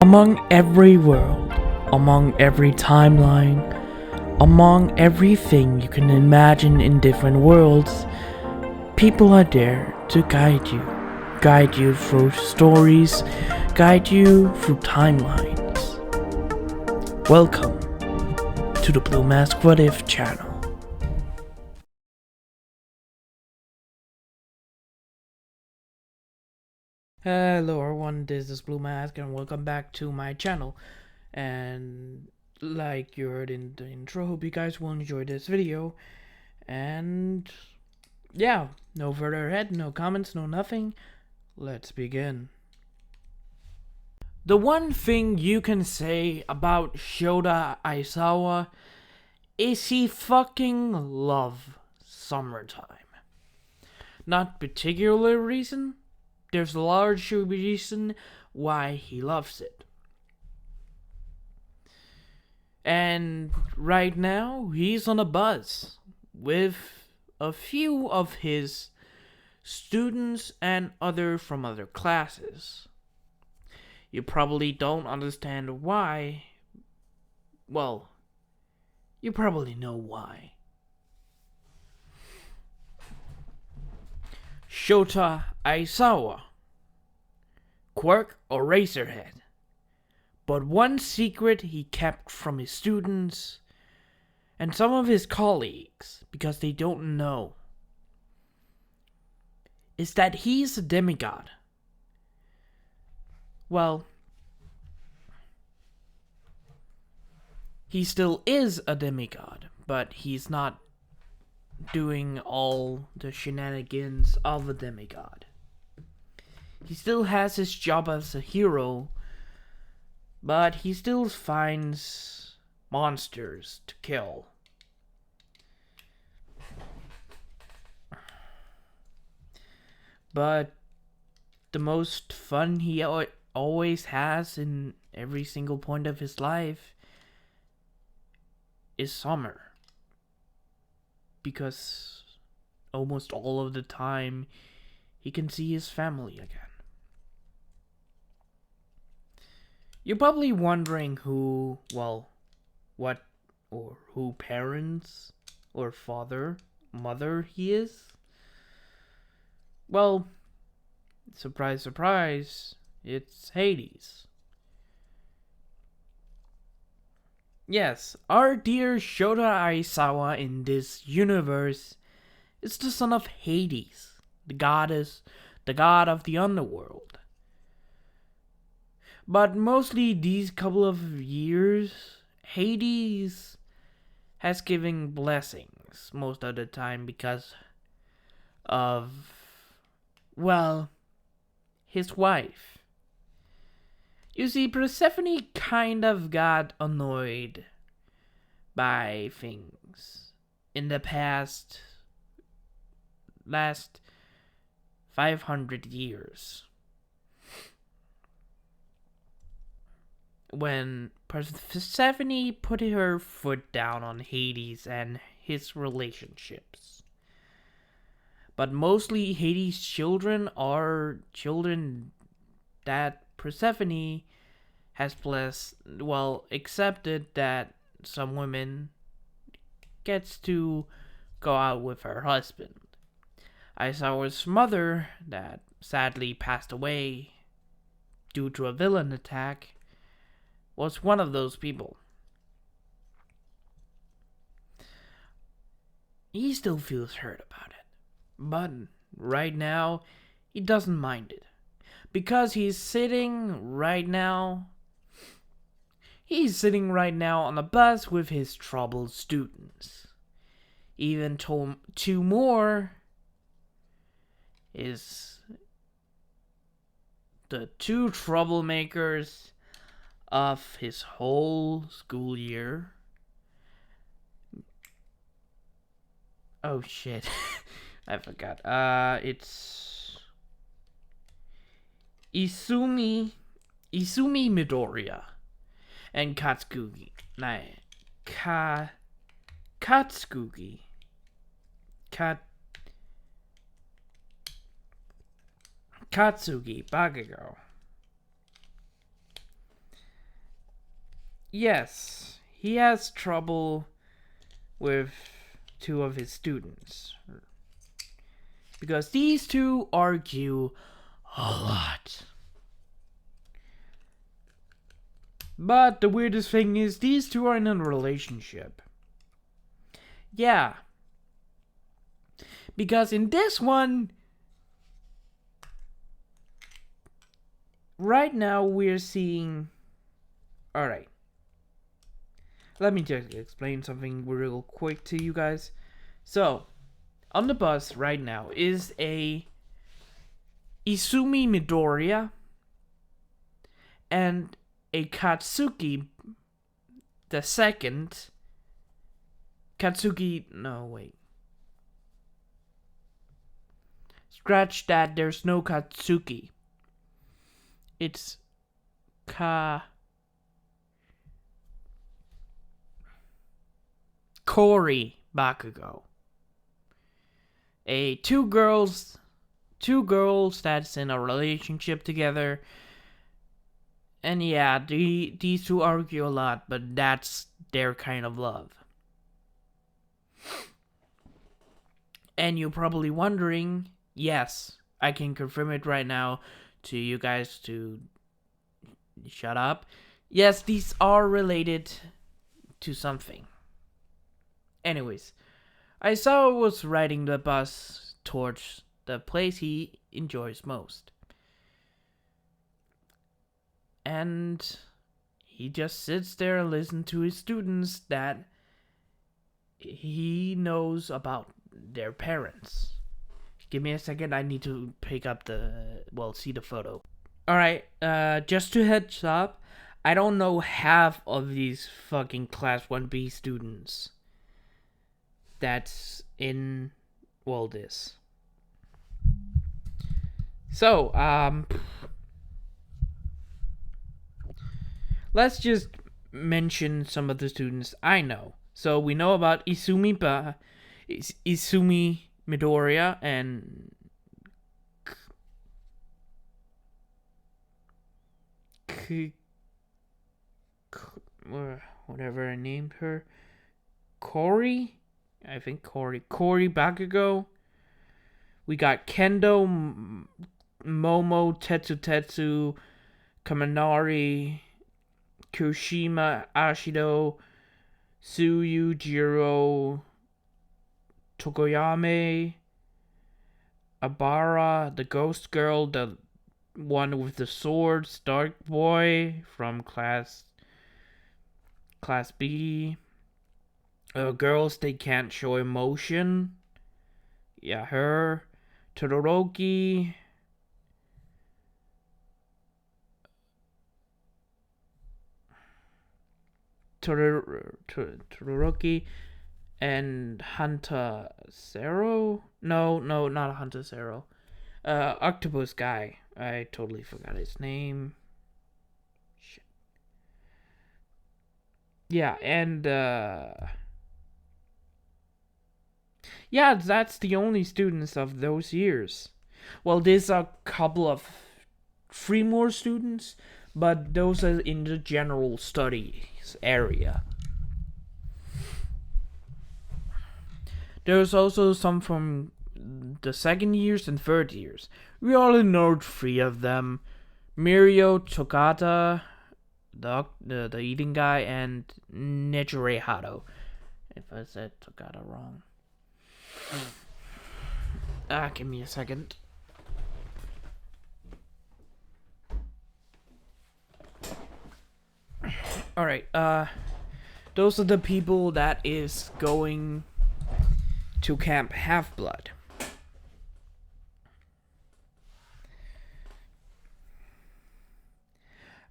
Among every world, among every timeline, among everything you can imagine in different worlds, people are there to guide you through stories, guide you through timelines. Welcome to the Blue Mask What If channel. Hello everyone, this is Blue Mask and welcome back to my channel. And like you heard in the intro, hope you guys will enjoy this video. And yeah, no further ahead, no comments, no nothing. Let's begin. The one thing you can say about Shota Aizawa is he fucking love summertime. Not particular reason. There's a large reason why he loves it. And right now, he's on a bus with a few of his students and other from other classes. You probably don't understand why. Well, you probably know why. Shota Aizawa. Quirk or Razorhead. But one secret he kept from his students and some of his colleagues, because they don't know, is that he's a demigod. Well, he still is a demigod, but he's not doing all the shenanigans of a demigod. He still has his job as a hero, but he still finds monsters to kill. But the most fun he always has in every single point of his life is summer. Because almost all of the time he can see his family again. You're probably wondering who parents or mother he is. Well, surprise, surprise, it's Hades. Yes, our dear Shota Aizawa in this universe is the son of Hades, the god of the underworld. But mostly these couple of years, Hades has given blessings most of the time because of, his wife. You see, Persephone kind of got annoyed by things in the last 500 years. When Persephone put her foot down on Hades and his relationships. But mostly Hades' children are children that Persephone has accepted that some women gets to go out with her husband. Aizawa's mother, that sadly passed away due to a villain attack, was one of those people. He still feels hurt about it, but right now he doesn't mind it. Because he's sitting right now on a bus with his troubled students. Even two more is the two troublemakers of his whole school year. Oh shit. I forgot. It's Izumi Midoriya and Katsugi. Katsugi Bakugo. Yes, he has trouble with two of his students. Because these two argue a lot. But the weirdest thing is, these two are in a relationship. Yeah. Because in this one, right now we're seeing. Alright. Let me just explain something real quick to you guys. So, on the bus right now is a Izumi Midoriya and a Katsuki the second. No, wait. Scratch that, there's no Katsuki. It's Kori Bakugo. Two girls that's in a relationship together. And yeah, these two argue a lot, but that's their kind of love. And you're probably wondering, yes, I can confirm it right now to you guys to shut up. Yes, these are related to something. Anyways, Aisawa was riding the bus towards the place he enjoys most. And he just sits there and listens to his students that he knows about their parents. Give me a second, I need to pick up see the photo. Alright, just to heads up, I don't know half of these fucking Class 1B students that's in, this. So, let's just mention some of the students I know. So we know about Izumi Midoriya and whatever I named her. Kori Bakugo. We got Kendo, Momo, Tetsu, Kaminari, Kushima, Ashido, Jiro, Tokoyame, Abara, the ghost girl, the one with the swords, Dark Boy from Class B. Girls, they can't show emotion. Yeah, her. Todoroki. Todoroki and Hunter Zero? No, not Hunter Zero. Octopus guy. I totally forgot his name. Shit. Yeah, and yeah, that's the only students of those years. Well, there's a couple of 3 more students, but those are in the general studies area. There's also some from the 2nd years and 3rd years. We only know 3 of them. Mirio Tokata, the eating guy, and Nejire Hado. If I said Tokata wrong. Give me a second. Alright, those are the people that is going to Camp Half-Blood.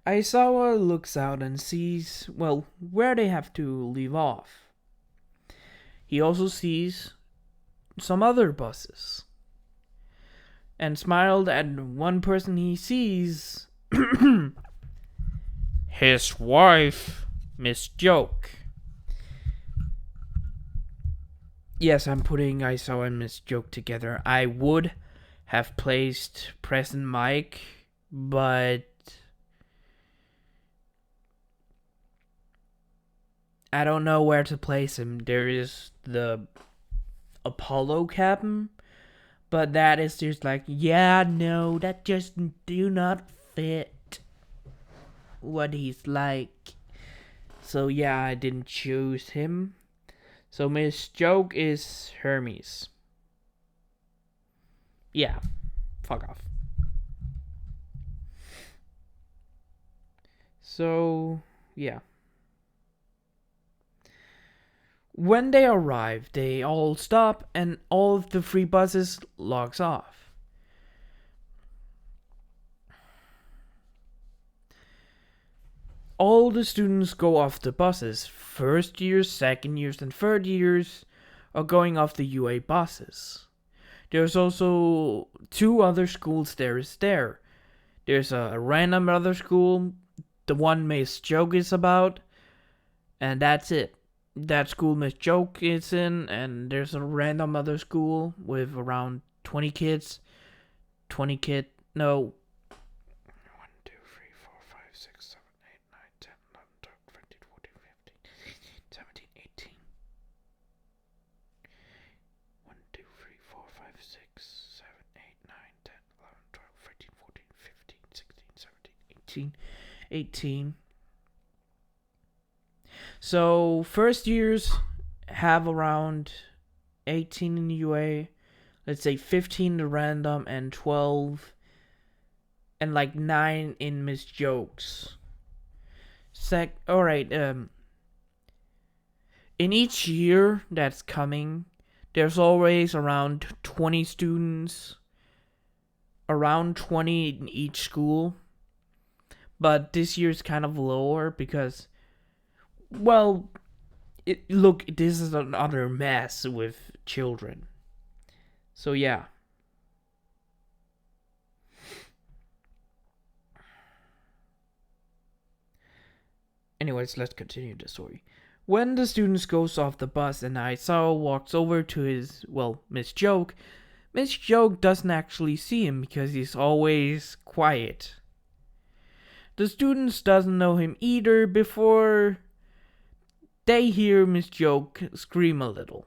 Aisawa looks out and sees, where they have to leave off. He also sees some other buses. And smiled at one person he sees. His wife, Miss Joke. Yes, I'm putting Aisawa and Miss Joke together. I would have placed Present Mike, but I don't know where to place him. There is the Apollo cabin, but that is just like, yeah, no, that just do not fit what he's like. So yeah, I didn't choose him. So Miss Joke is Hermes. Yeah, fuck off. So yeah. When they arrive, they all stop and all of the free buses logs off. All the students go off the buses. First years, second years, and third years are going off the UA buses. There's also 2 other schools there. There's a random other school, the one Miss Joke is about, and that's it. That school Miss Joke is in, and there's a random other school with around 20 kids. 20 kid, no. 1, 2, 3, 4, 5, 6, 7, 8, 9, 10, 11, 12, 13, 14, 15, 17, 18. 1, 2, 3, 4, 5, 6, 7, 8, 9, 10, 11, 12, 13, 14, 15, 16, 17, 18. 18. So first years have around 18 in UA, let's say 15 to random, and 12 and like 9 in Miss Jokes. Alright, in each year that's coming, there's always around 20 students, around 20 in each school. But this year's kind of lower because, well, look, this is another mess with children. So yeah. Anyways, let's continue the story. When the students goes off the bus and Isao walks over to Miss Joke doesn't actually see him because he's always quiet. The students doesn't know him either before they hear Miss Joke scream a little.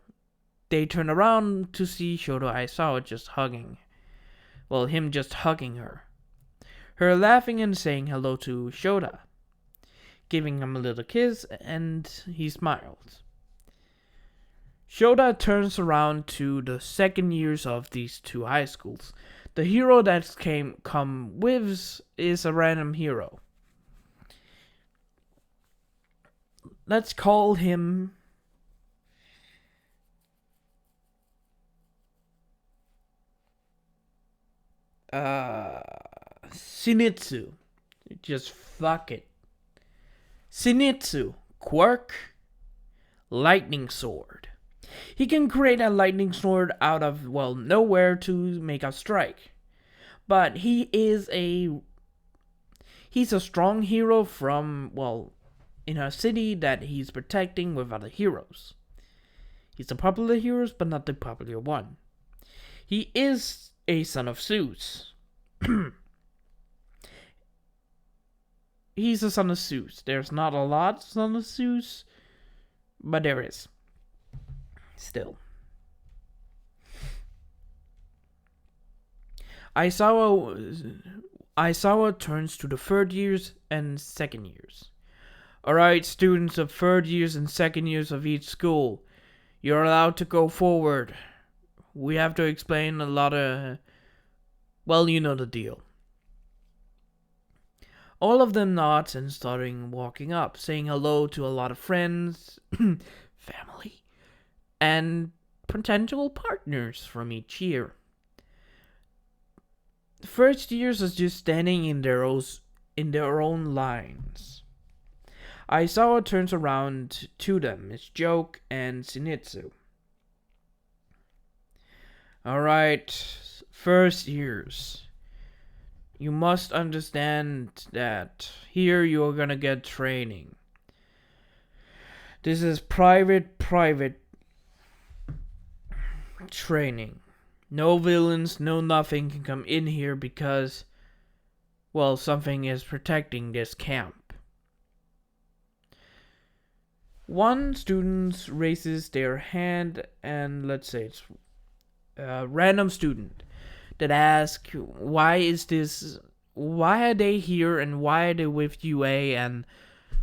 They turn around to see Shoto Aisawa just hugging. Him just hugging her. Her laughing and saying hello to Shota. Giving him a little kiss, and he smiles. Shota turns around to the second years of these 2 high schools. The hero that come with is a random hero. Let's call him Shinichi. Just fuck it. Shinichi, quirk, lightning sword. He can create a lightning sword out of, nowhere to make a strike. But he's a strong hero from, in a city that he's protecting with other heroes. He's a popular hero, but not the popular one. He is a son of Zeus. He's a son of Zeus. There's not a lot of son of Zeus, but there is. Still. Aisawa turns to the third years and second years. Alright, students of third years and second years of each school, you're allowed to go forward. We have to explain a lot of... you know the deal. All of them nods and starting walking up, saying hello to a lot of friends, family, and potential partners from each year. The first years is just standing in their own lines. Aisawa turns around to them, Miss Joke and Shinichi. Alright, first years. You must understand that here you are gonna get training. This is private training. No villains, no nothing can come in here because, something is protecting this camp. One student raises their hand, and let's say it's a random student that asks, why are they here, and why are they with UA and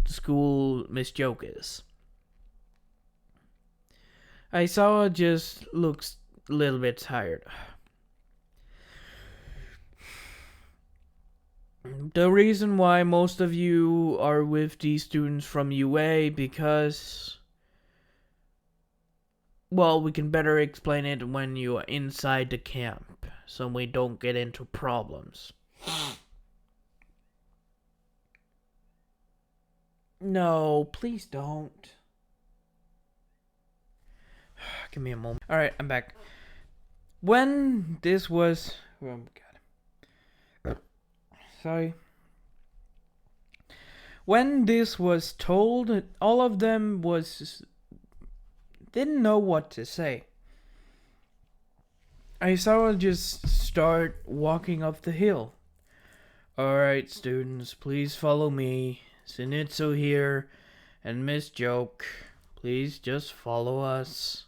the school Miss Joke is? Aisawa just looks a little bit tired. The reason why most of you are with these students from UA because, well, we can better explain it when you are inside the camp, so we don't get into problems. No, please don't. Give me a moment. Alright, I'm back. When this was... Oh, God. Sorry. When this was told, all of them didn't know what to say. Aisawa just start walking up the hill. Alright, students, please follow me. Zenitsu here, and Miss Joke. Please just follow us.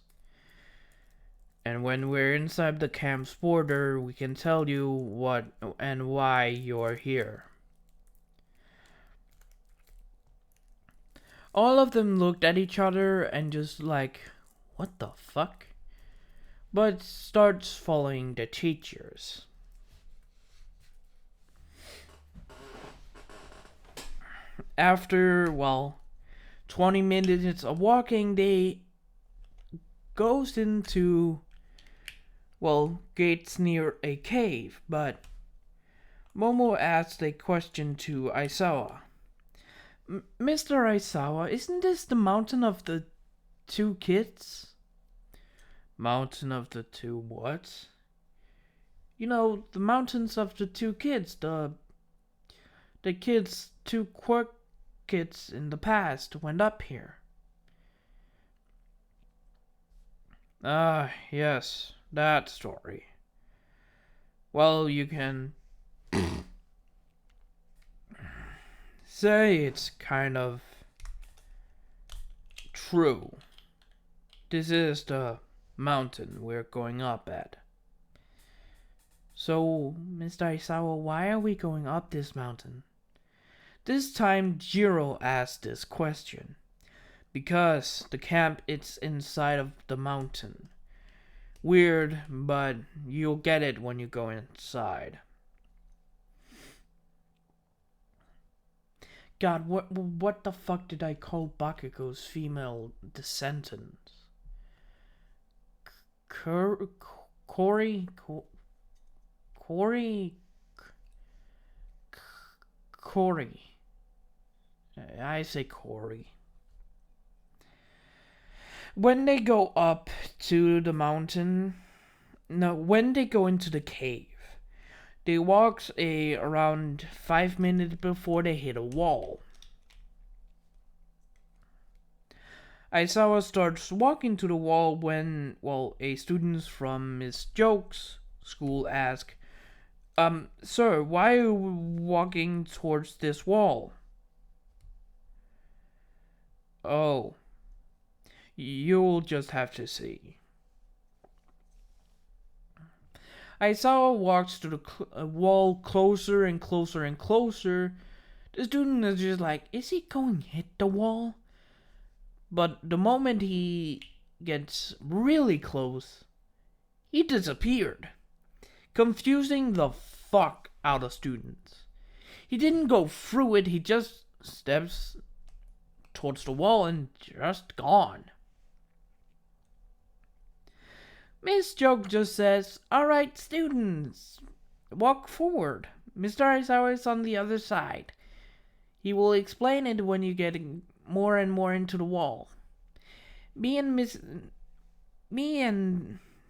And when we're inside the camp's border, we can tell you what and why you're here. All of them looked at each other and just like, what the fuck? But starts following the teachers. After, 20 minutes of walking, they goes into, gates near a cave, but Momo asked a question to Aisawa. Mr. Aisawa, isn't this the mountain of the two kids? Mountain of the two what? You know, the mountains of the two kids, the kids, two quirk kids in the past went up here. Ah, yes, that story. Well, you can say it's kind of true. This is the mountain we're going up at. So, Mr. Aisawa, why are we going up this mountain? This time, Jiro asked this question. Because the camp is inside of the mountain. Weird, but you'll get it when you go inside. God, what the fuck did I call Bakugo's female descendants? Corey? I say Corey. When they go up to the mountain, when they go into the cave, they walk around 5 minutes before they hit a wall. Aisawa starts walking to the wall when, a student from Miss Joke's school asks, Sir, why are you walking towards this wall? Oh. You'll just have to see. Aisawa walks to the wall closer and closer and closer. The student is just like, is he going to hit the wall? But the moment he gets really close, he disappeared, confusing the fuck out of students. He didn't go through it, he just steps towards the wall and just gone. Miss Joke just says, alright students, walk forward. Mr. Aisawa is on the other side. He will explain it when you get more and more into the wall. Me and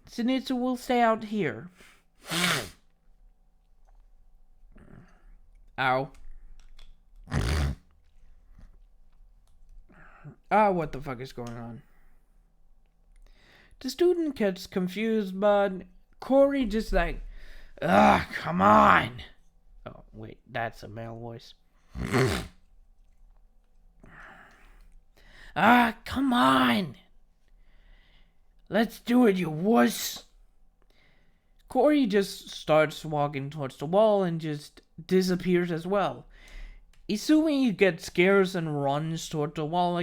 Zenitsu will stay out here. Ow. What the fuck is going on? The student gets confused, but Corey just like, come on. Oh, wait, that's a male voice. Ah, come on! Let's do it, you wuss! Corey just starts walking towards the wall and just disappears as well. Izumi gets scared and runs toward the wall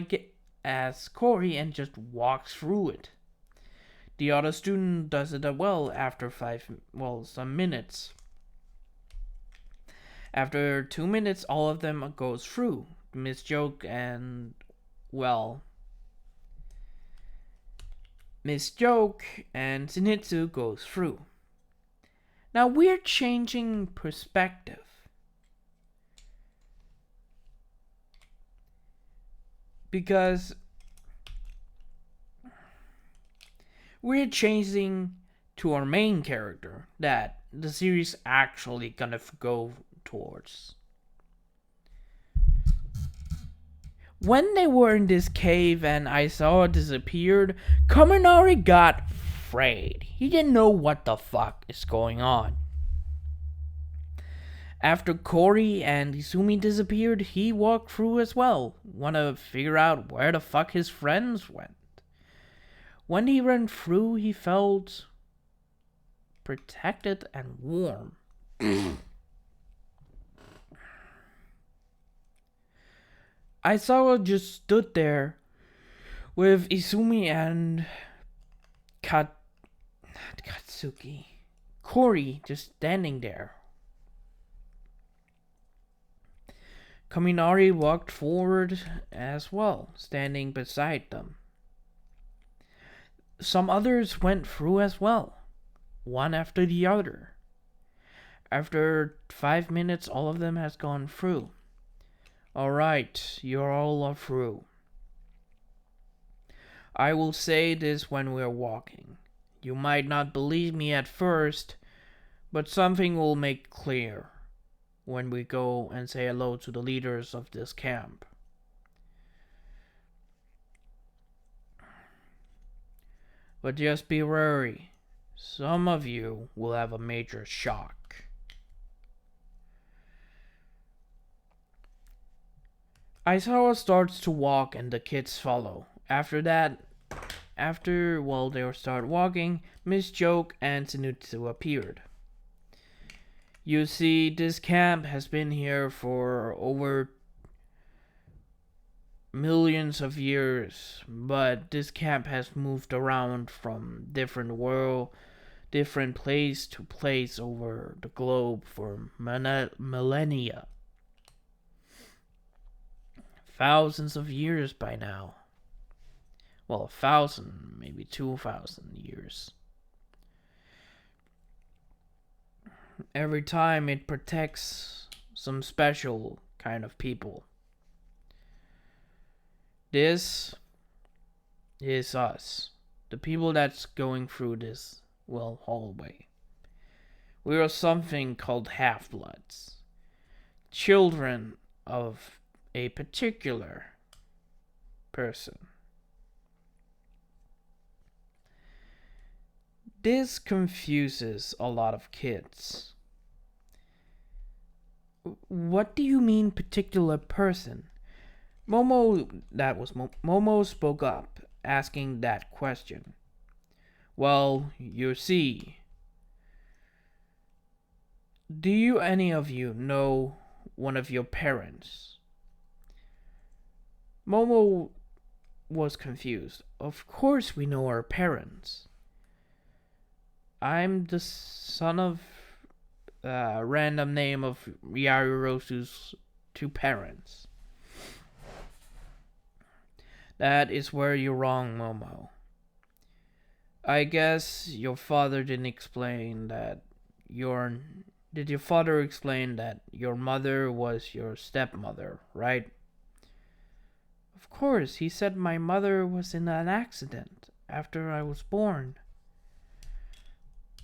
as Corey and just walks through it. The other student does it as well after some minutes. After 2 minutes, all of them goes through. Miss Joke and, Miss Joke and Zenitsu goes through. Now we're changing perspective. Because we're changing to our main character that the series actually gonna go towards. When they were in this cave and Aizawa disappeared, Kaminari got afraid. He didn't know what the fuck is going on. After Corey and Izumi disappeared, he walked through as well. Wanna figure out where the fuck his friends went. When he ran through, he felt protected and warm. Aizawa just stood there with Izumi and Katsuki. Corey just standing there. Kaminari walked forward as well, standing beside them. Some others went through as well, one after the other. After 5 minutes, all of them has gone through. Alright, you're all through. I will say this when we're walking. You might not believe me at first, but something will make clear when we go and say hello to the leaders of this camp. But just be wary. Some of you will have a major shock. Aizawa starts to walk and the kids follow. After they start walking, Miss Joke and Zenitsu appeared. You see, this camp has been here for over millions of years, but this camp has moved around from different place to place over the globe for millennia. Thousands of years by now. Well, 1,000, maybe 2,000 years. Every time it protects some special kind of people. This is us. The people that's going through this, hallway. We are something called half-bloods. Children of a particular person. This confuses a lot of kids. What do you mean, particular person? Momo spoke up, asking that question. Well, you see, do any of you know one of your parents? Momo was confused. Of course we know our parents. I'm the son of random name of Yarurosu's two parents. That is where you're wrong, Momo. I guess your father didn't explain that Did your father explain that your mother was your stepmother, right? Of course, he said my mother was in an accident after I was born.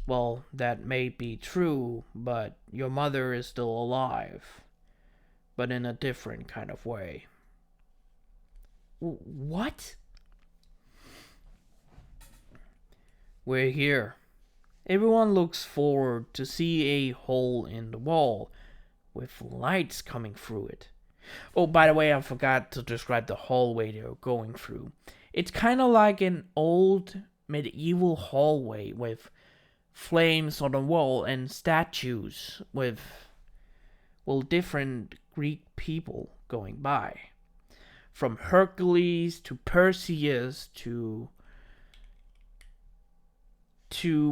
Well, that may be true, but your mother is still alive. But in a different kind of way. What? We're here. Everyone looks forward to see a hole in the wall with lights coming through it. Oh, by the way, I forgot to describe the hallway they were going through. It's kind of like an old medieval hallway with flames on the wall and statues with, well, different Greek people going by. From Hercules to Perseus to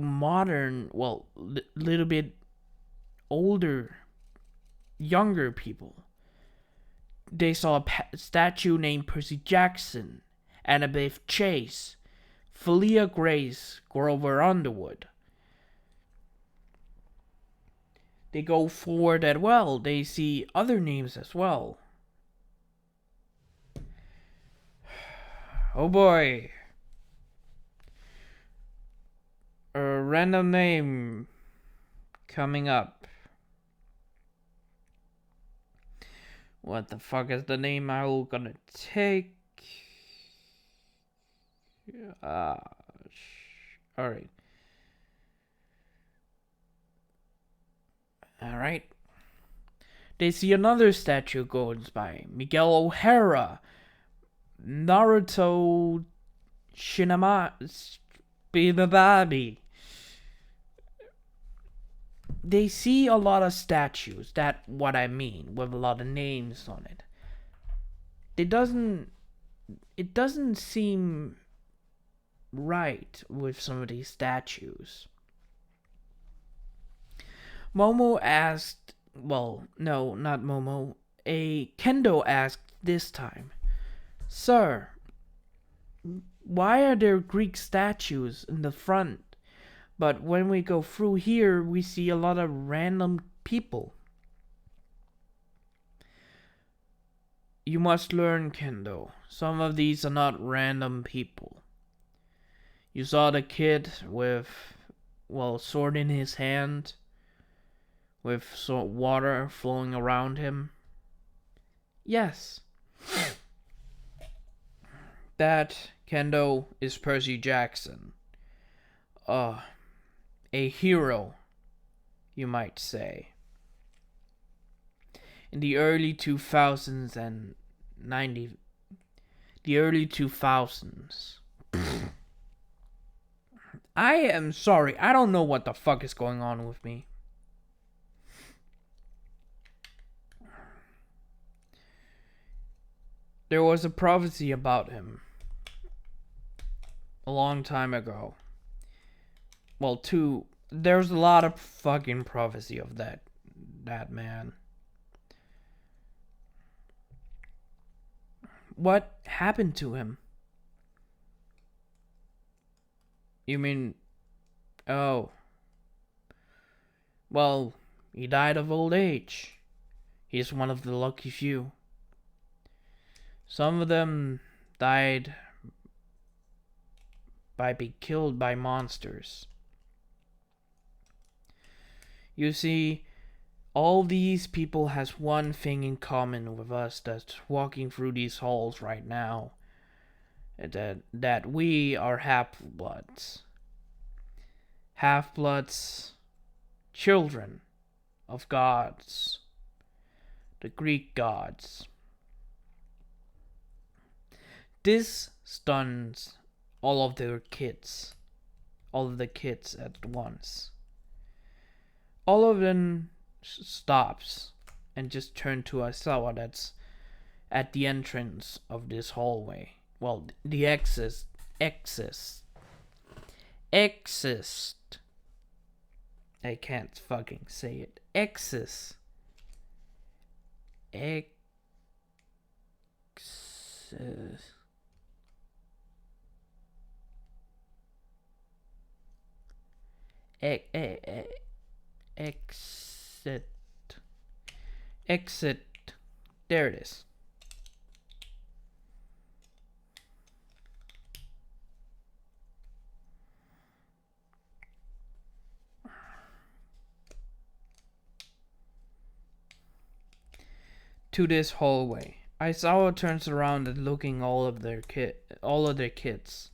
modern, well, little bit older, younger people. They saw a statue named Percy Jackson, Annabeth Chase, Philia Grace, Grover Underwood. They go forward as well. They see other names as well. Oh boy. A random name coming up. What the fuck is the name I'm gonna take? Alright. Alright. They see another statue goes by. Miguel O'Hara. Naruto Shinamabi. They see a lot of statues. That's what I mean, with a lot of names on it. It doesn't seem right with some of these statues. Momo asked, well, no, not Momo. Kendo asked this time, "Sir, why are there Greek statues in the front? But when we go through here, we see a lot of random people." You must learn, Kendo. Some of these are not random people. You saw the kid with, well, sword in his hand, with water flowing around him. Yes. That, Kendo, is Percy Jackson. A hero, you might say. In the early 2000s and the early 2000s. I am sorry, I don't know what the fuck is going on with me. There was a prophecy about him a long time ago. Well, there's a lot of fucking prophecy of that man. What happened to him? You mean, oh, well, he died of old age. He's one of the lucky few. Some of them died by being killed by monsters. You see, all these people has one thing in common with us that's walking through these halls right now. That we are half-bloods. Half-bloods, children of gods. The Greek gods. This stuns all of the kids at once. All of them stops and just turn to Asawa that's at the entrance of this hallway. Well, the exit. I can't fucking say it. Exit. Exit. There it is. To this hallway. Aizawa turns around and looking all of their kids.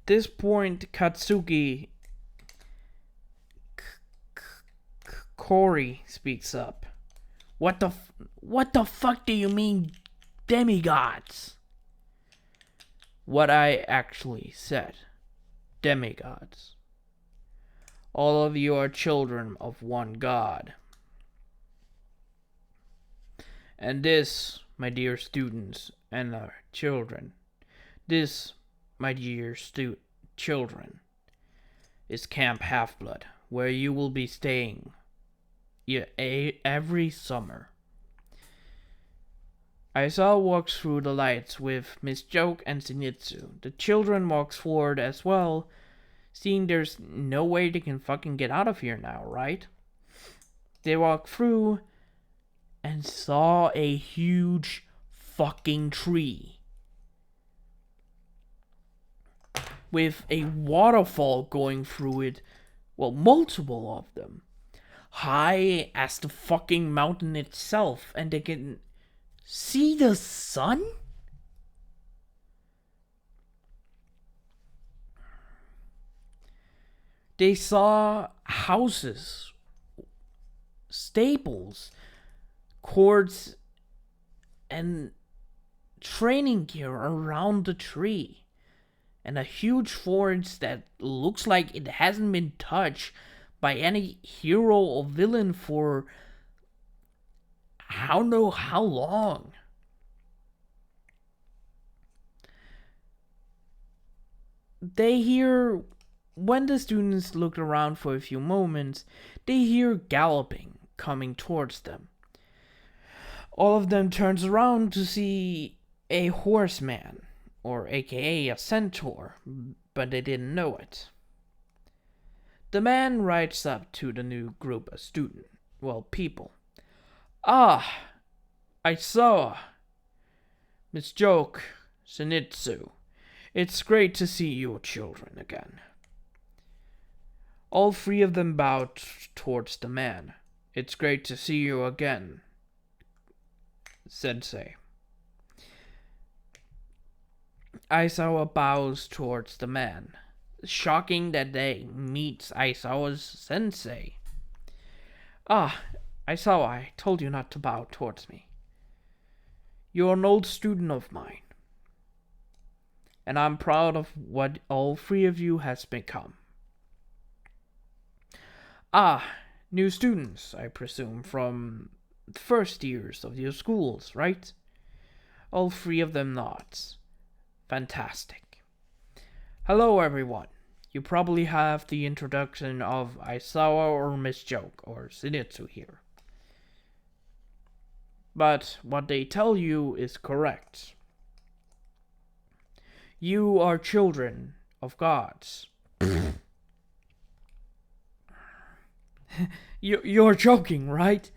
This point, Katsuki Kori speaks up. What the fuck do you mean, demigods? What I actually said. Demigods. All of you are children of one God. And this, my dear students and our children, this, my dear children, is Camp Half-Blood, where you will be staying every summer. Aizawa walks through the lights with Miss Joke and Zenitsu. The children walks forward as well, seeing there's no way they can fucking get out of here now, right? They walk through and saw a huge fucking tree with a waterfall going through it. Well, multiple of them. High as the fucking mountain itself, and they can see the sun? They saw houses, stables, courts, and training gear around the tree. And a huge forest that looks like it hasn't been touched by any hero or villain for I don't know how long. When the students looked around for a few moments, they hear galloping coming towards them. All of them turns around to see a horseman, or aka a centaur, but they didn't know it. The man rides up to the new group of people. Ah, I saw Miss Joke, Zenitsu. It's great to see you children again. All three of them bowed towards the man. It's great to see you again, Sensei. Aizawa bows towards the man. Shocking that they meet Aizawa's sensei. Ah, Aizawa, I told you not to bow towards me. You're an old student of mine, and I'm proud of what all three of you has become. Ah, new students, I presume, from the first years of your schools, right? All three of them nods. Fantastic. Hello, everyone. You probably have the introduction of Aizawa or Miss Joke or Zenitsu here. But what they tell you is correct. You are children of gods. You're joking, right?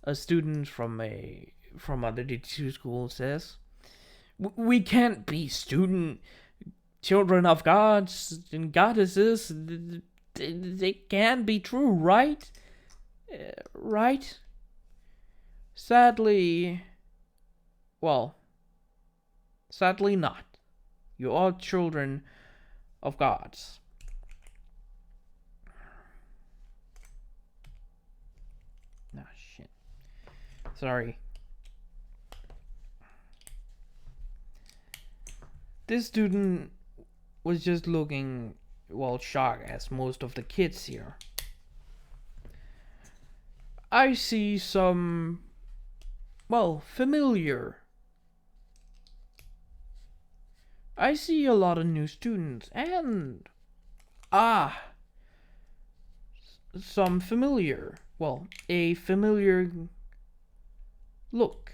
A student from other D2 school says. We can't be children of gods and goddesses. They can be true, right? Right? Sadly not. You are children of gods. Ah, shit. Sorry. This student was just looking, shocked as most of the kids here. I see some, familiar. I see a lot of new students and, some familiar, a familiar look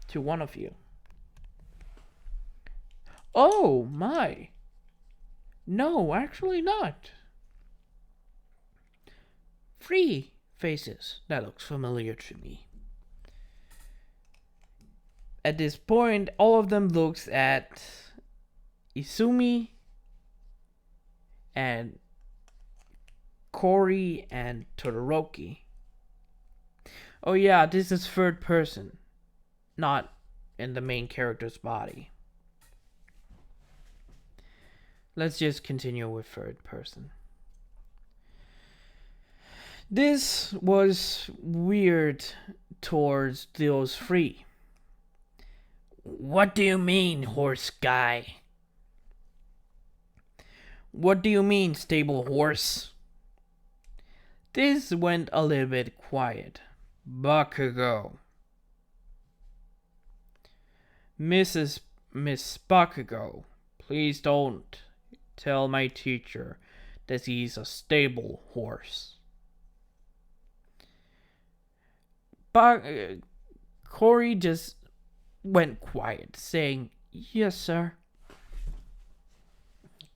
to one of you. Oh my. No, actually not. 3 faces. That looks familiar to me. At this point, all of them looks at Izumi and Kori and Todoroki. Oh yeah, this is third person, not in the main character's body. Let's just continue with third person. This was weird towards those three. What do you mean, horse guy? What do you mean, stable horse? This went a little bit quiet. Bakugo. Miss Bakugo, please don't tell my teacher that he's a stable horse. Corey just went quiet, saying, "Yes, sir."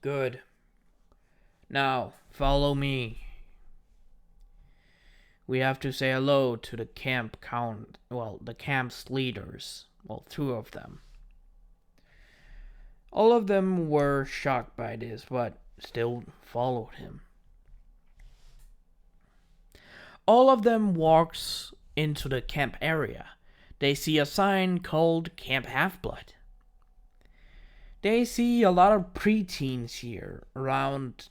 Good. Now, follow me. We have to say hello to the the camp's leaders. Well, two of them. All of them were shocked by this, but still followed him. All of them walks into the camp area. They see a sign called Camp Half-Blood. They see a lot of preteens here, around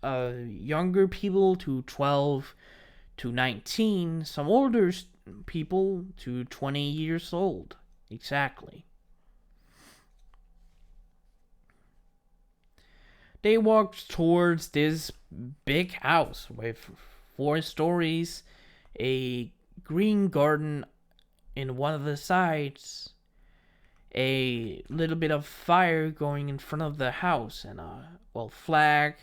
younger people to 12 to 19, some older people to 20 years old. Exactly. They walked towards this big house with 4 stories, a green garden in one of the sides, a little bit of fire going in front of the house, and a flag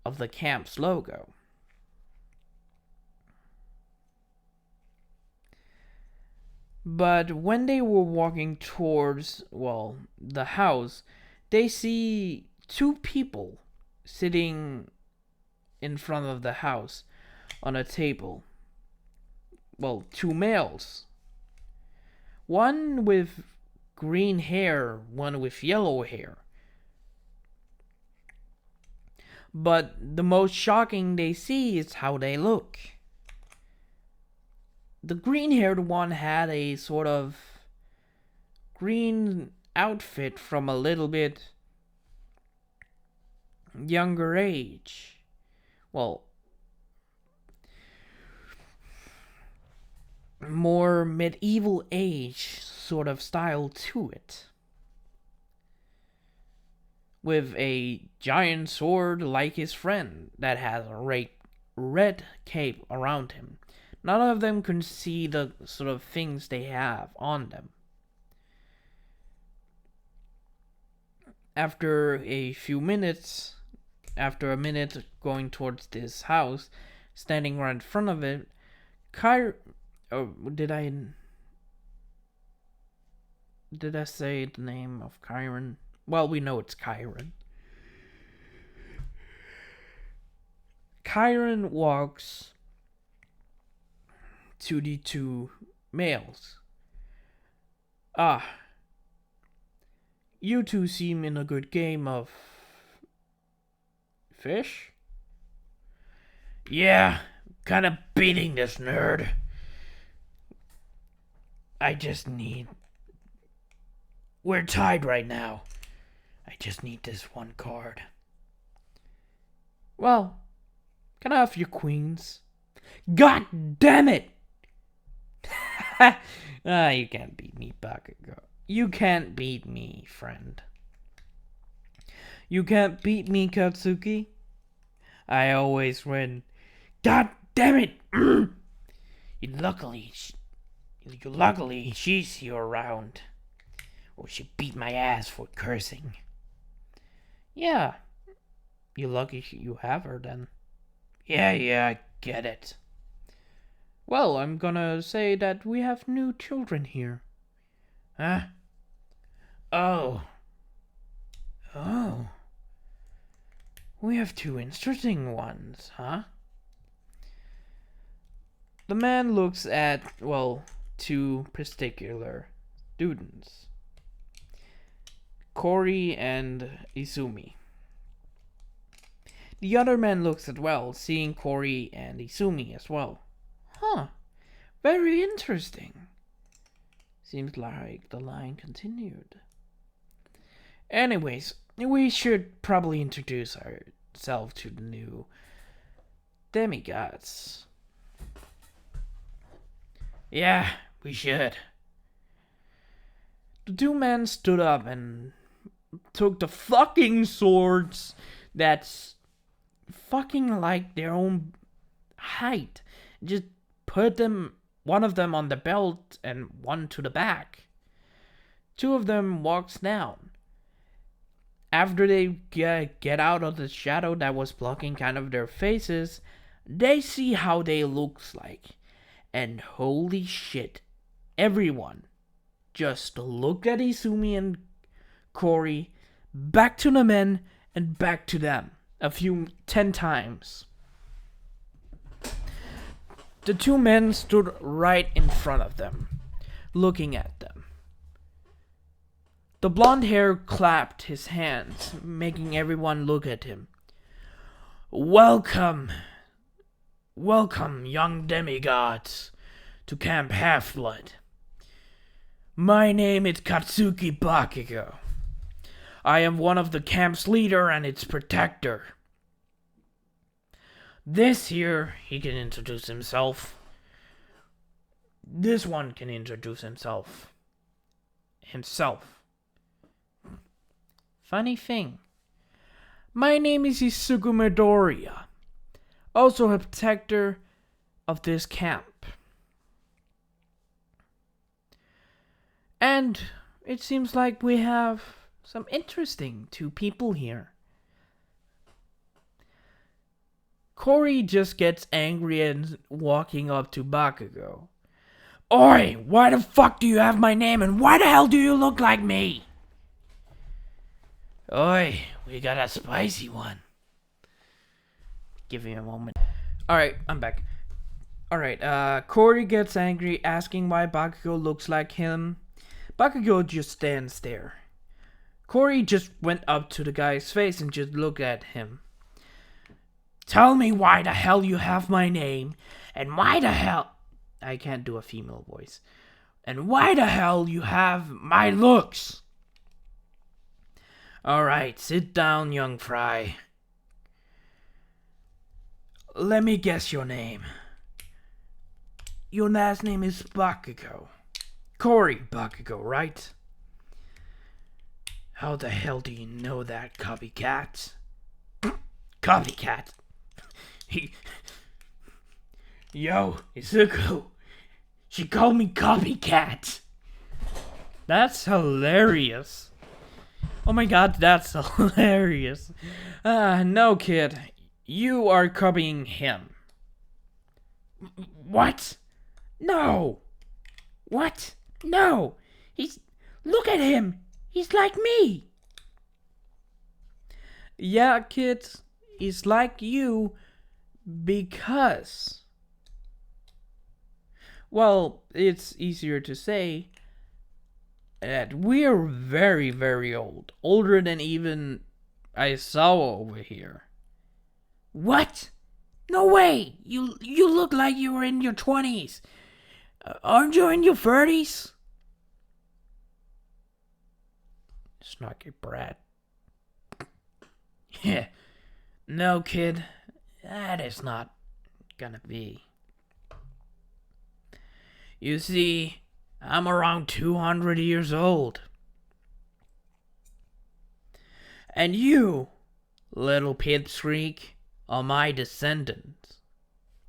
of the camp's logo. But when they were walking towards, the house, they see 2 people sitting in front of the house on a table. 2 males. One with green hair, one with yellow hair. But the most shocking they see is how they look. The green-haired one had a sort of green outfit from a little bit younger age. More medieval age sort of style to it. With a giant sword like his friend that has a red cape around him. None of them can see the sort of things they have on them. After a minute going towards this house, standing right in front of it, did I say the name of Kyron? Well, we know it's Kyron. Kyron walks to the 2 males. You 2 seem in a good game of fish? Yeah, kinda beating this nerd. We're tied right now. I just need this 1 card. Well, can I have your queens? God damn it! You can't beat me, Bakugo. You can't beat me, friend. You can't beat me, Katsuki. I always win. God damn it! Luckily, she's here around. Or she beat my ass for cursing. Yeah. You're lucky you have her then. Yeah, I get it. Well, I'm gonna say that we have new children here. Huh? Oh. We have 2 interesting ones, huh? The man looks at, 2 particular students. Corey and Izumi. The other man looks at seeing Corey and Izumi as well. Huh. Very interesting. Seems like the line continued. Anyways, we should probably introduce ourselves to the new demigods. Yeah, we should. The two men stood up and took the fucking swords that's fucking like their own height. Just put them, one of them on the belt and one to the back. Two of them walks down. After they get out of the shadow that was blocking kind of their faces, they see how they looks like. And holy shit, everyone just looked at Izumi and Corey, back to the men, and back to them. 10 times. The two men stood right in front of them, looking at them. The blonde hair clapped his hands, making everyone look at him. Welcome, young demigods, to Camp Half-Blood. My name is Katsuki Bakugo. I am one of the camp's leader and its protector. This here, he can introduce himself. This one can introduce himself. Funny thing. My name is Isugu Midoriya, also a protector of this camp. And it seems like we have some interesting two people here. Corey just gets angry and walking up to Bakugo. Oi, why the fuck do you have my name and why the hell do you look like me? Oi, we got a spicy one. Give me a moment. Alright, I'm back. Alright, Corey gets angry asking why Bakugo looks like him. Bakugo just stands there. Corey just went up to the guy's face and just looked at him. Tell me why the hell you have my name, and why the hell... I can't do a female voice. And why the hell you have my looks? Alright, sit down, young fry. Let me guess your name. Your last name is Bakugo. Corey Bakugo, right? How the hell do you know that, copycat? Copycat? Yo, Izuku. She called me copycat. That's hilarious. Oh my god, that's hilarious. No, kid. You are copying him. What? No. What? No. Look at him. He's like me. Yeah, kid. He's like you because... Well, it's easier to say that we're very, very old. Older than even Aizawa over here. What? No way! You look like you were in your 20s. Aren't you in your 30s? Snarky brat. Yeah. No, kid. That is not gonna be. You see, I'm around 200 years old. And you, little pipsqueak, are my descendants.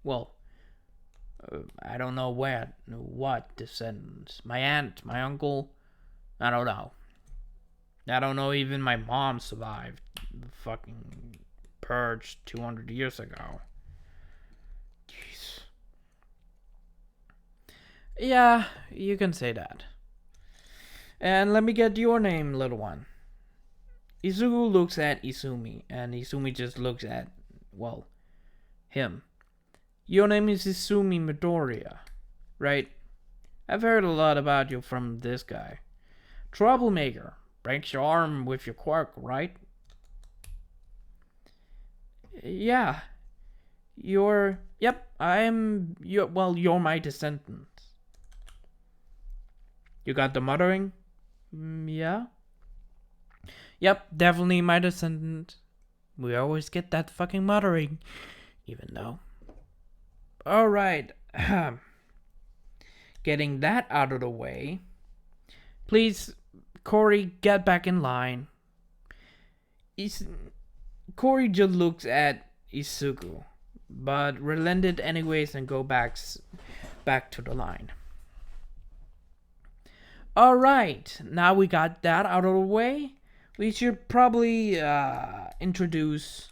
Well, I don't know what descendants. My aunt, my uncle, I don't know. I don't know even my mom survived the fucking purge 200 years ago. Jeez. Yeah, you can say that. And let me get your name, little one. Izuku looks at Izumi, and Izumi just looks at, well, him. Your name is Izumi Midoriya, right? I've heard a lot about you from this guy. Troublemaker. Breaks your arm with your quirk, right? Yeah. You're my descendant. You got the muttering? Yeah. Yep, definitely my descendant. We always get that fucking muttering. Even though. Alright. Getting that out of the way, please, Corey, get back in line. Corey just looks at Isuku, but relented anyways and go back to the line. Alright, now we got that out of the way. We should probably introduce.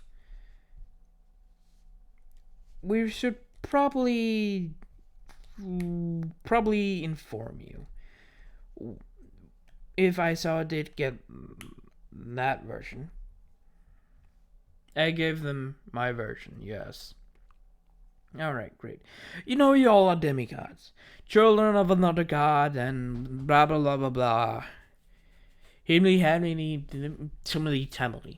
We should probably inform you if I did get that version. I gave them my version, yes. Alright, great. You know you all are demigods. Children of another god and blah blah blah blah blah. Himly Hamly Timely Tamily.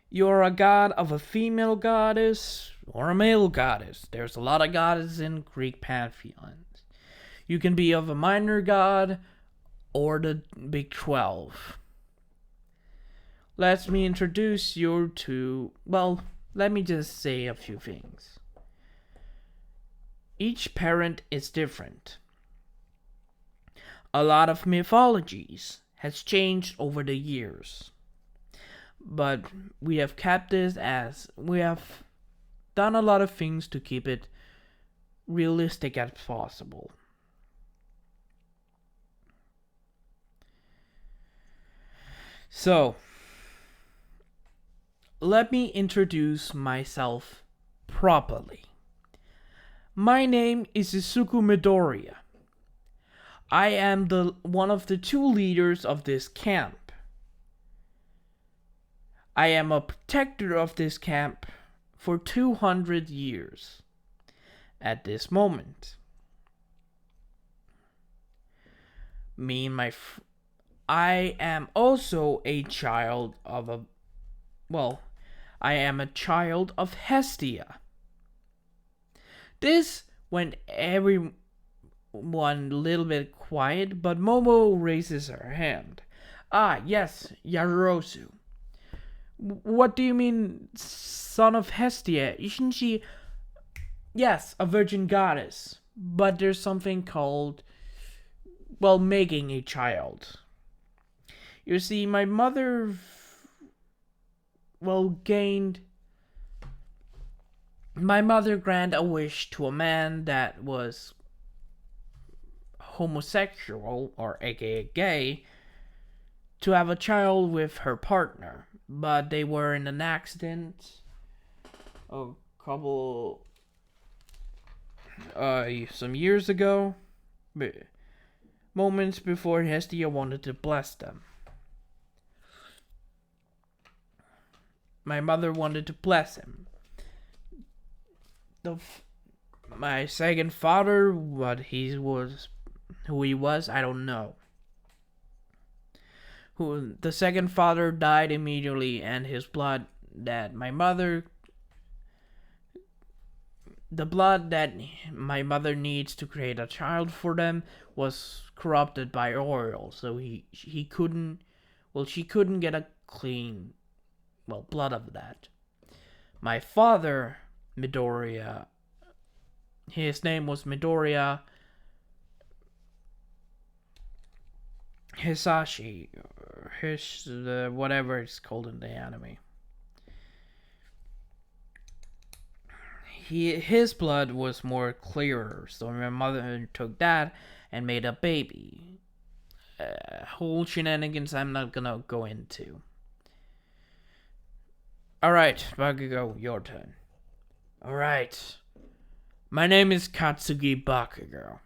You're a god of a female goddess or a male goddess. There's a lot of goddesses in Greek pantheons. You can be of a minor god or the Big 12. Let me introduce you to, well, let me just say a few things. Each parent is different. A lot of mythologies has changed over the years. But we have kept this as we have done a lot of things to keep it realistic as possible. So, let me introduce myself properly. My name is Isuku Midoriya. I am one of the 2 leaders of this camp. I am a protector of this camp for 200 years at this moment. I am also a child of I am a child of Hestia. This went everyone a little bit quiet, but Momo raises her hand. Ah, yes, Yarosu. What do you mean, son of Hestia? Isn't she... Yes, a virgin goddess. But there's something called... making a child. You see, my mother... My mother granted a wish to a man that was homosexual, or aka gay, to have a child with her partner. But they were in an accident a couple some years ago, moments before Hestia wanted to bless them. My mother wanted to bless him. My second father, who he was, I don't know. The second father died immediately, and his blood that my mother needs to create a child for them was corrupted by oil, so she couldn't get a clean blood of that. My father, Midoriya, his name was Midoriya Hisashi, whatever it's called in the anime. His blood was more clearer, so my mother took that and made a baby. Whole shenanigans I'm not gonna go into. Alright, Bakugo, your turn. Alright. My name is Katsugi Bakugo.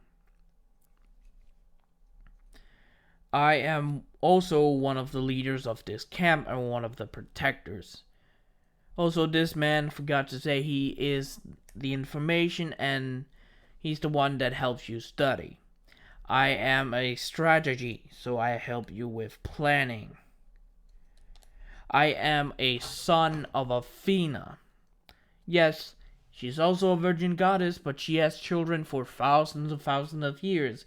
I am also one of the leaders of this camp and one of the protectors. Also, this man forgot to say he is the information and he's the one that helps you study. I am a strategy, so I help you with planning. I am a son of Athena. Yes, she's also a virgin goddess, but she has children for thousands of years.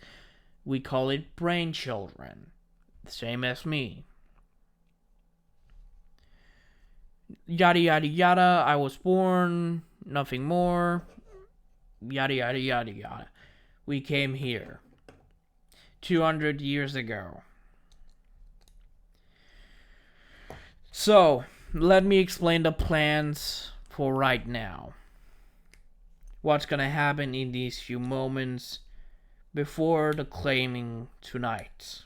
We call it brain children. Same as me. Yada yada yada, I was born, nothing more. yada yada yada yada. We came here 200 years ago. So, let me explain the plans for right now. What's gonna happen in these few moments before the claiming tonight.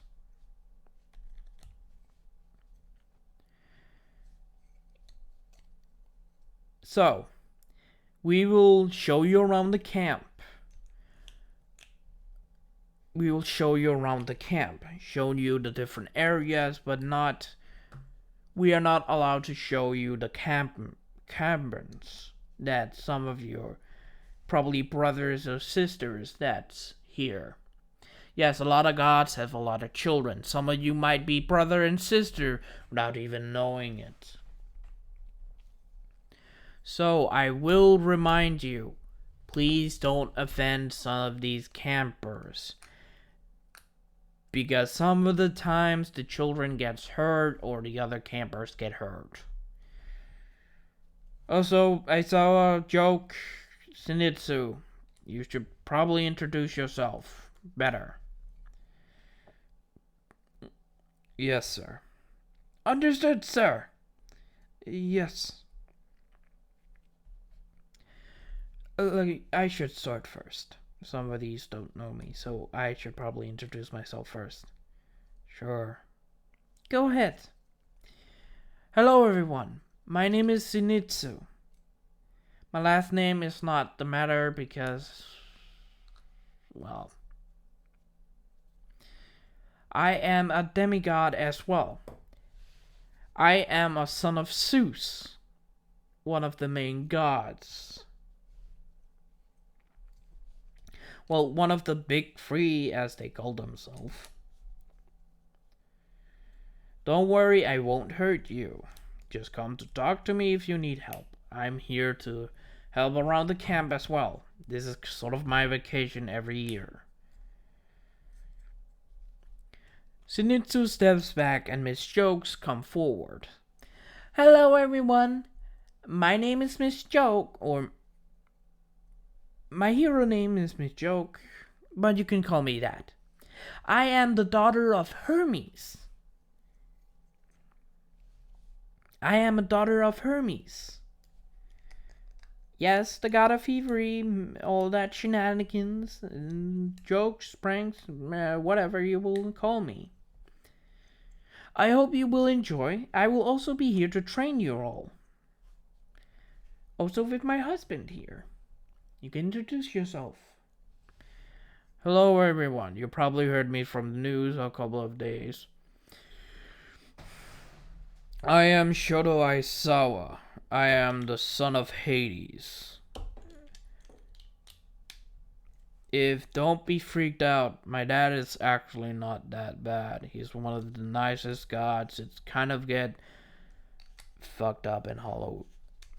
So, we will show you around the camp. We will show you around the camp, show you the different areas, but we are not allowed to show you the caverns that some of your probably brothers or sisters that's here. Yes, a lot of gods have a lot of children. Some of you might be brother and sister without even knowing it. So I will remind you, please don't offend some of these campers. Because some of the times the children gets hurt or the other campers get hurt. Also, I saw a joke. Zenitsu, you should probably introduce yourself better. Yes, sir. Understood, sir. Yes. I should start first. Some of these don't know me, so I should probably introduce myself first. Sure. Go ahead. Hello, everyone. My name is Zenitsu. My last name is not the matter because, well, I am a demigod as well. I am a son of Zeus, one of the main gods. Well, one of the big three, as they call themselves. Don't worry, I won't hurt you. Just come to talk to me if you need help. I'm here to help around the camp as well. This is sort of my vacation every year. Zenitsu steps back and Miss Jokes come forward. Hello everyone. My name is Miss Joke, or my hero name is Miss Joke, but you can call me that. I am the daughter of Hermes. I am a daughter of Hermes. Yes, the god of thievery, all that shenanigans, jokes, pranks, whatever you will call me. I hope you will enjoy. I will also be here to train you all. Also with my husband here. You can introduce yourself. Hello everyone. You probably heard me from the news a couple of days. I am Shoto Aisawa. I am the son of Hades. Don't be freaked out, my dad is actually not that bad. He's one of the nicest gods. It's kind of get fucked up in Hollywood.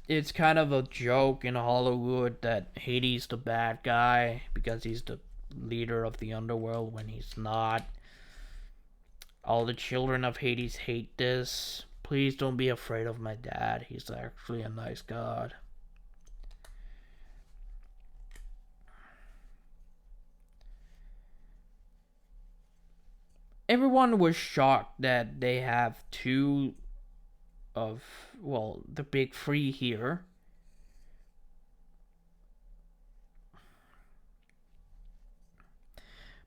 It's kind of a joke in Hollywood that Hades the bad guy because he's the leader of the underworld when he's not. All the children of Hades hate this. Please don't be afraid of my dad. He's actually a nice god. Everyone was shocked that they have two of, well, the big three here.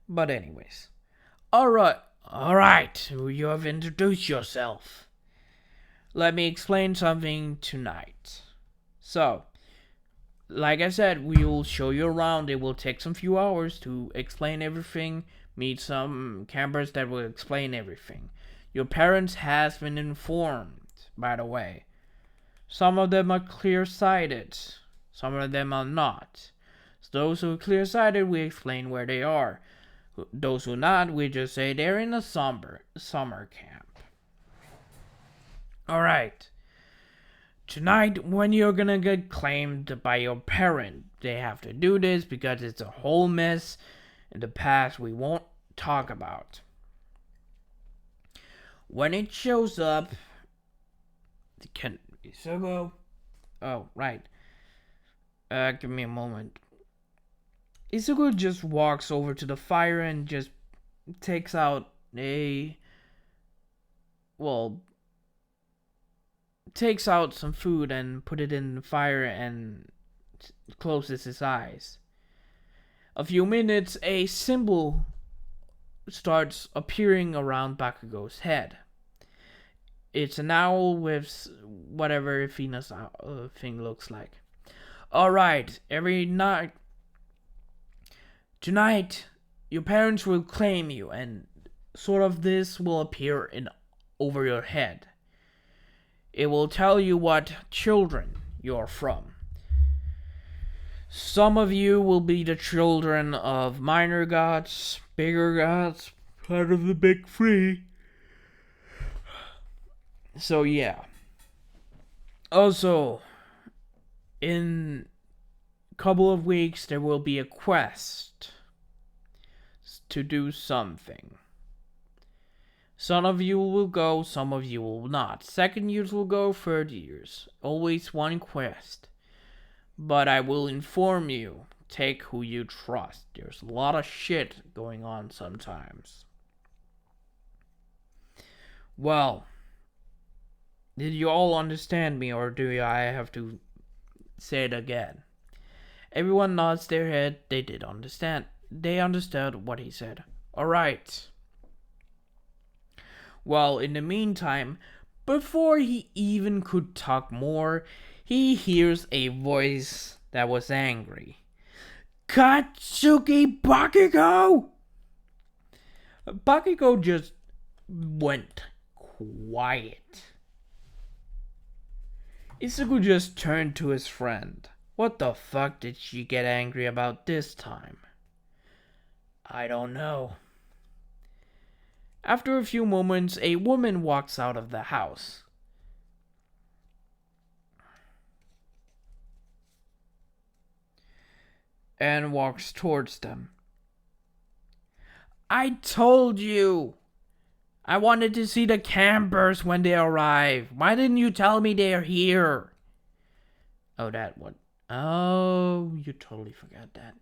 But anyways. Alright, you have introduced yourself. Let me explain something tonight. So, like I said, we will show you around. It will take some few hours to explain everything. Meet some campers that will explain everything. Your parents has been informed, by the way. Some of them are clear-sighted. Some of them are not. So those who are clear-sighted, we explain where they are. Those who not, we just say they're in a summer camp. Alright. Tonight, when you're gonna get claimed by your parent, they have to do this because it's a whole mess in the past we won't talk about. When it shows up, oh, right. Give me a moment. Izuku just walks over to the fire and just takes out a well takes out some food and put it in the fire and closes his eyes. A few minutes, a symbol starts appearing around Bakugo's head. It's an owl with whatever Fina's thing looks like. Alright, every night. Tonight, your parents will claim you, and sort of this will appear in over your head. It will tell you what children you're from. Some of you will be the children of minor gods, bigger gods, part of the big three. So yeah. Also, in a couple of weeks there will be a quest to do something. Some of you will go, some of you will not. Second years will go, third years. Always one quest. But I will inform you, take who you trust. There's a lot of shit going on sometimes. Well, did you all understand me, or do I have to say it again? Everyone nods their head. They did understand. They understood what he said. Alright. Well, in the meantime, before he even could talk more, he hears a voice that was angry. Katsuki Bakugo! Bakugo just went quiet. Izuku just turned to his friend. What the fuck did she get angry about this time? I don't know. After a few moments, a woman walks out of the house. And walks towards them. I told you! I wanted to see the campers when they arrive. Why didn't you tell me they're here? Oh, that one. Oh, you totally forgot that.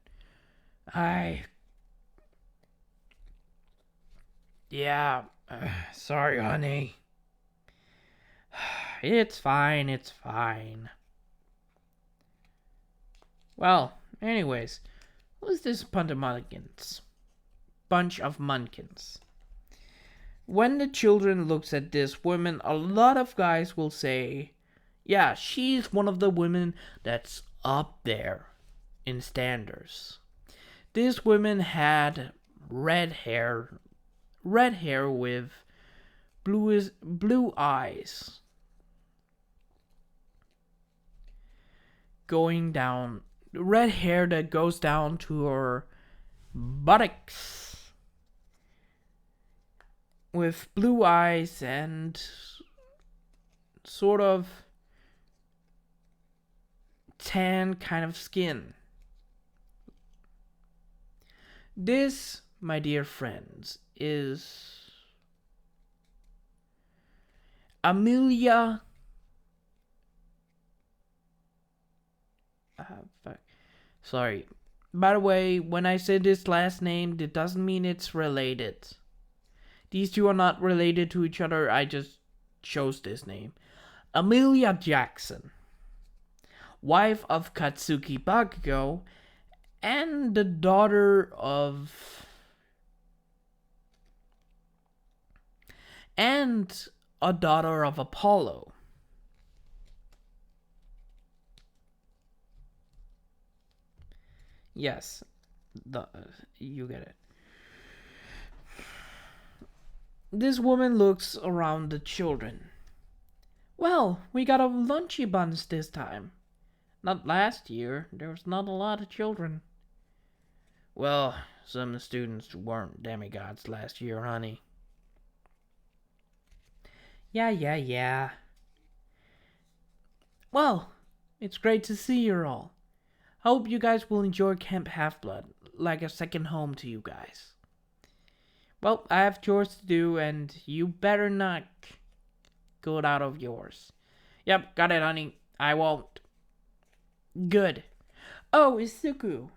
Yeah, sorry, honey. It's fine, it's fine. Well, anyways, who's this bunch of munkins? When the children looks at this woman, a lot of guys will say, yeah, she's one of the women that's up there in standards. This woman had red hair with blue eyes. Going down, red hair that goes down to her buttocks. With blue eyes and sort of tan kind of skin. This, my dear friends, is Amelia. Sorry. By the way, when I say this last name, it doesn't mean it's related. These two are not related to each other. I just chose this name. Amelia Jackson, wife of Katsuki Bakugo, and the daughter of... and a daughter of Apollo. Yes, you get it. This woman looks around the children. Well, we got a lunchy bunch this time. Not last year. There was not a lot of children. Well, some students weren't demigods last year, honey. Yeah. Well, it's great to see you all. I hope you guys will enjoy Camp Half-Blood, like a second home to you guys. Well, I have chores to do, and you better not go out of yours. Yep, got it, honey. I won't. Good. Oh, Izuku.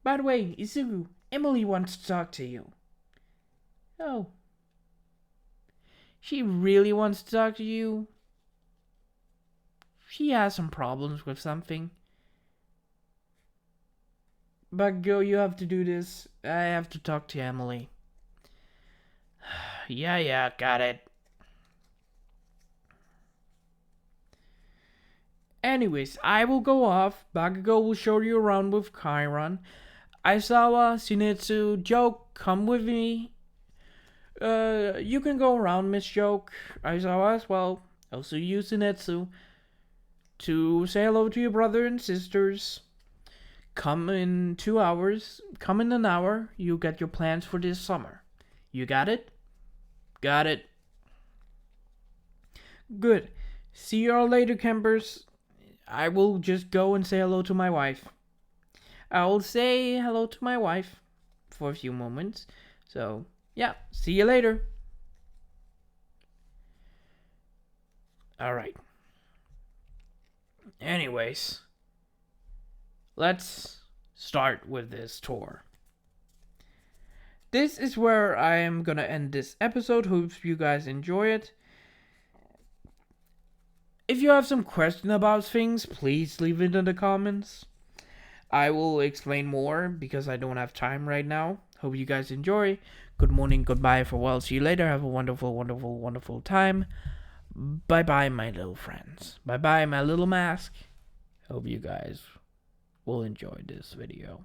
By the way, Izuku, Emily wants to talk to you. Oh. She really wants to talk to you? She has some problems with something. But girl, you have to do this. I have to talk to Emily. Yeah, got it. Anyways, I will go off. Bakugo will show you around with Chiron. Aizawa, Shinichi, Joke, come with me. You can go around, Miss Joke. Aizawa as well. Also you, Shinichi, to say hello to your brother and sisters. Come in 2 hours. Come in an hour. You get your plans for this summer. You got it? Got it. Good. See you all later, campers. I will just go and say hello to my wife. I'll say hello to my wife for a few moments. So, yeah, see you later. Alright. Anyways, let's start with this tour. This is where I am gonna end this episode. Hope you guys enjoy it. If you have some question about things, please leave it in the comments. I will explain more because I don't have time right now. Hope you guys enjoy. Good morning, goodbye, farewell, see you later. Have a wonderful, wonderful, wonderful time. Bye-bye, my little friends. Bye-bye, my little mask. Hope you guys will enjoy this video.